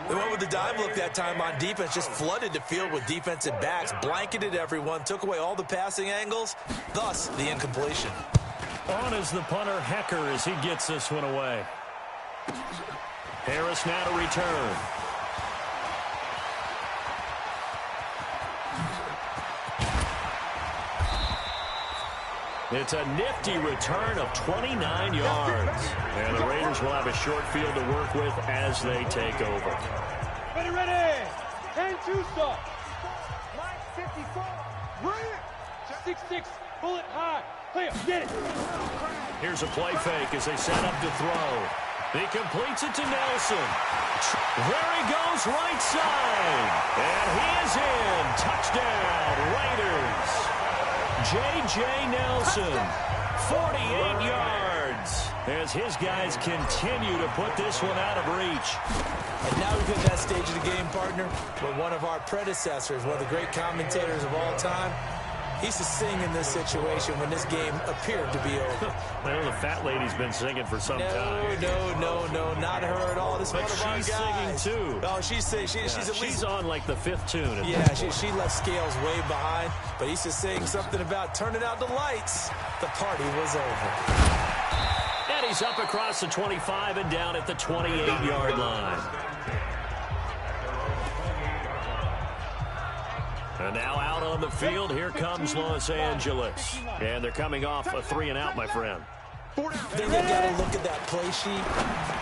They went with the dive look that time on defense, just flooded the field with defensive backs, blanketed everyone, took away all the passing angles, thus the incompletion. On is the punter, Hecker, as he gets this one away. Harris now to return. It's a nifty return of 29 yards. And the Raiders will have a short field to work with as they take over. Ready, ready. 10-2 stop. Mike 54. Bring it. 6-6. Bullet high. Play it. Get it. Here's a play fake as they set up to throw. He completes it to Nelson. There he goes, right side. And he is in. Touchdown, Raiders. J.J. Nelson, 48 yards, as his guys continue to put this one out of reach. And now we've hit that stage of the game, partner, where one of our predecessors, one of the great commentators of all time, he used to sing in this situation when this game appeared to be over. I know the fat lady's been singing for some time. No, not her at all. This but one of our she's guys. singing too. Oh, she's singing. She's at least, she's on like the 5th tune. Yeah, she left Scales way behind, but he used to sing something about turning out the lights. The party was over. And he's up across the 25 and down at the 28-yard line. And now out on the field, here comes Los Angeles. And they're coming off a 3-and-out, my friend. Then you've got to look at that play sheet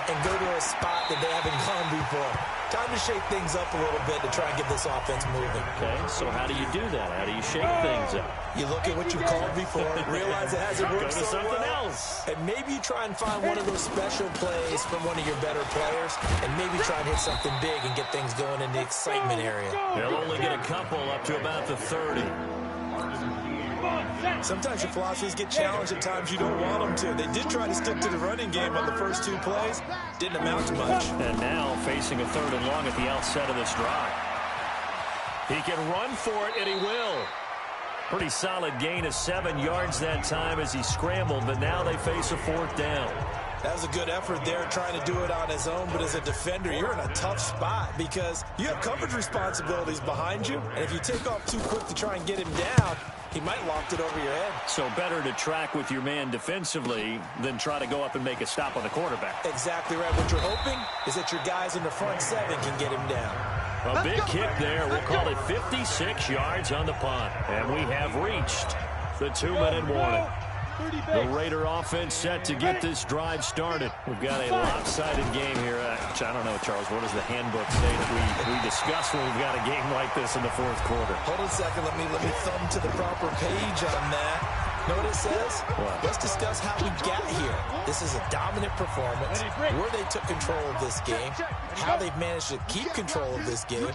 and go to a spot that they haven't gone before. Time to shake things up a little bit to try and get this offense moving. Okay, so how do you do that? How do you shake things up? You look at what you called before, realize it hasn't worked Go to so something well, else. and maybe you try and find one of those special plays from one of your better players, and maybe try and hit something big and get things going in the excitement area. They'll only get a couple up to about the 30. Sometimes your philosophies get challenged at times you don't want them to. They did try to stick to the running game on the first 2 plays. Didn't amount to much. And now facing a 3rd and long at the outset of this drive. He can run for it, and he will. Pretty solid gain of 7 yards that time as he scrambled, but now they face a 4th down. That was a good effort there, trying to do it on his own, but as a defender, you're in a tough spot because you have coverage responsibilities behind you, and if you take off too quick to try and get him down, he might loft it over your head. So better to track with your man defensively than try to go up and make a stop on the quarterback. Exactly right. What you're hoping is that your guys in the front 7 can get him down. A big kick there. We'll call it 56 yards on the punt. And we have reached the 2-minute warning. The Raider offense set to get this drive started. We've got a lopsided game here. I don't know, Charles, what does the handbook say that we discuss when we've got a game like this in the 4th quarter? Hold on a second. Let me thumb to the proper page on that. Know what it says? What? Let's discuss how we got here. This is a dominant performance, where they took control of this game, how they've managed to keep control of this game,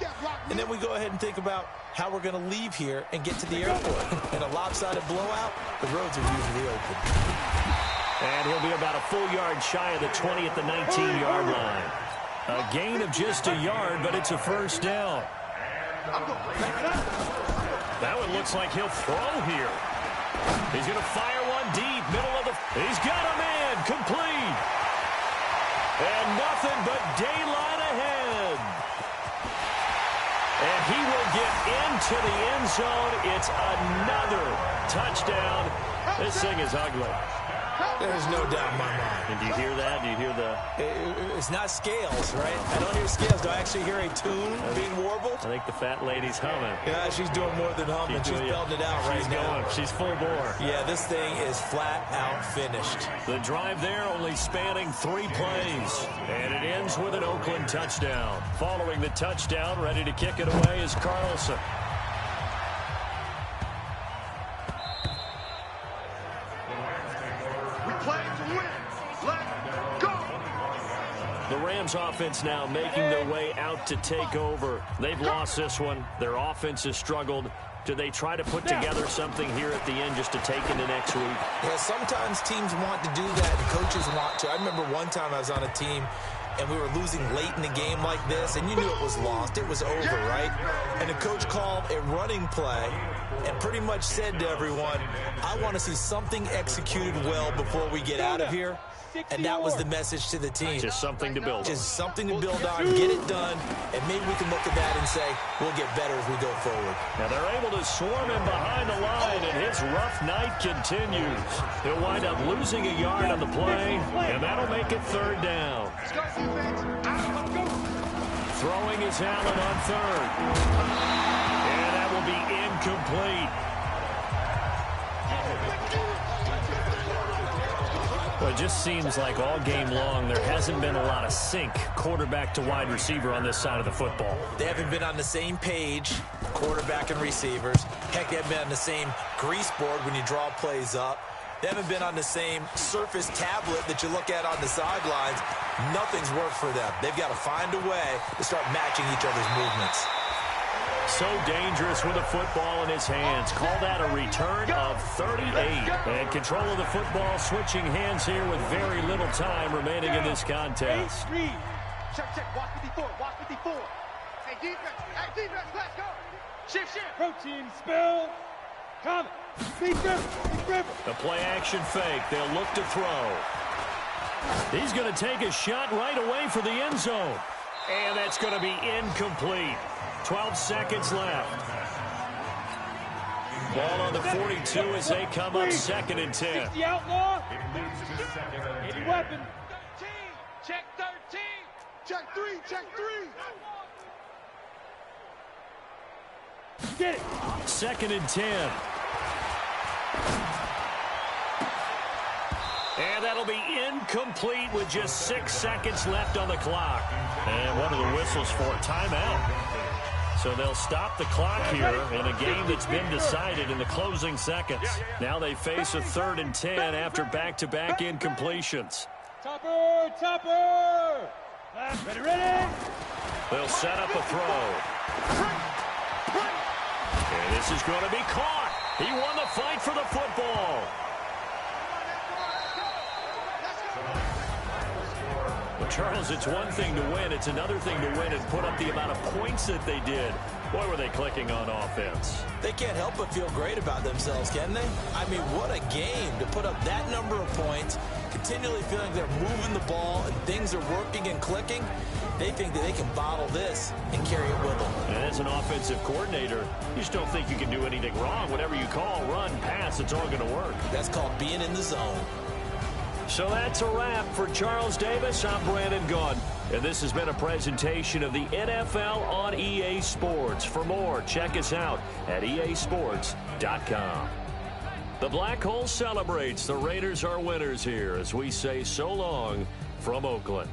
and then we go ahead and think about how we're going to leave here and get to the airport. In a lopsided blowout, the roads are usually open. And he'll be about a full yard shy of the 20 at the 19-yard line. A gain of just a yard, but it's a 1st down. That one looks like he'll throw here. He's going to fire one deep, middle of the... He's got a man, complete. And nothing but daylight ahead. And he will get into the end zone. It's another touchdown. This thing is ugly. There's no doubt in my mind. And do you hear that? Do you hear the... It's not scales, right? I don't hear scales. Do I actually hear a tune being warbled? I think the fat lady's humming. Yeah, she's doing more than humming. She's belting it out right now. She's full bore. Yeah, this thing is flat out finished. The drive there only spanning 3 plays. And it ends with an Oakland touchdown. Following the touchdown, ready to kick it away is Carlson. The Rams offense now making their way out to take over. They've lost this one. Their offense has struggled. Do they try to put together something here at the end just to take into next week? Yeah, sometimes teams want to do that and coaches want to. I remember one time I was on a team and we were losing late in the game like this, and you knew it was lost, it was over, right? And the coach called a running play and pretty much said to everyone, I want to see something executed well before we get out of here. And that was the message to the team. Just something to build on. Just something to build on, get it done, and maybe we can look at that and say, we'll get better as we go forward. Now they're able to swarm him behind the line, and his rough night continues. He'll wind up losing a yard on the play, and that'll make it third down. Throwing is Allen on third. And that will be incomplete. Well, it just seems like all game long there hasn't been a lot of sync quarterback to wide receiver on this side of the football. They haven't been on the same page, quarterback and receivers. Heck, they haven't been on the same grease board when you draw plays up. They haven't been on the same surface tablet that you look at on the sidelines. Nothing's worked for them. They've got to find a way to start matching each other's movements. So dangerous with the football in his hands. Call that a return of 38. And control of the football switching hands here with very little time remaining in this contest. Check, walk 54, walk 54. Hey, defense, let's go. Shift. Protein spill. Come. Speed river. The play action fake. They'll look to throw. He's going to take a shot right away for the end zone. And that's going to be incomplete. 12 seconds left. Ball on the 42 as they come up 2nd and 10. The outlaw. Any weapon. 13. Check 13. Check 3. Get it. 2nd and 10. And that'll be incomplete with just 6 seconds left on the clock. And what are the whistles for? Timeout. So they'll stop the clock here in a game that's been decided in the closing seconds. Now they face a 3rd and 10 after back-to-back incompletions. Topper! Ready? They'll set up a throw. And this is going to be caught. He won the fight for the football. Well, Charles, it's one thing to win. It's another thing to win and put up the amount of points that they did. Boy, were they clicking on offense. They can't help but feel great about themselves, can they? I mean, what a game to put up that number of points, continually feeling they're moving the ball and things are working and clicking. They think that they can bottle this and carry it with them. And as an offensive coordinator, you just don't think you can do anything wrong. Whatever you call, run, pass, it's all going to work. That's called being in the zone. So that's a wrap for Charles Davis. I'm Brandon Gaudin. And this has been a presentation of the NFL on EA Sports. For more, check us out at easports.com. The Black Hole celebrates. The Raiders are winners here as we say so long from Oakland.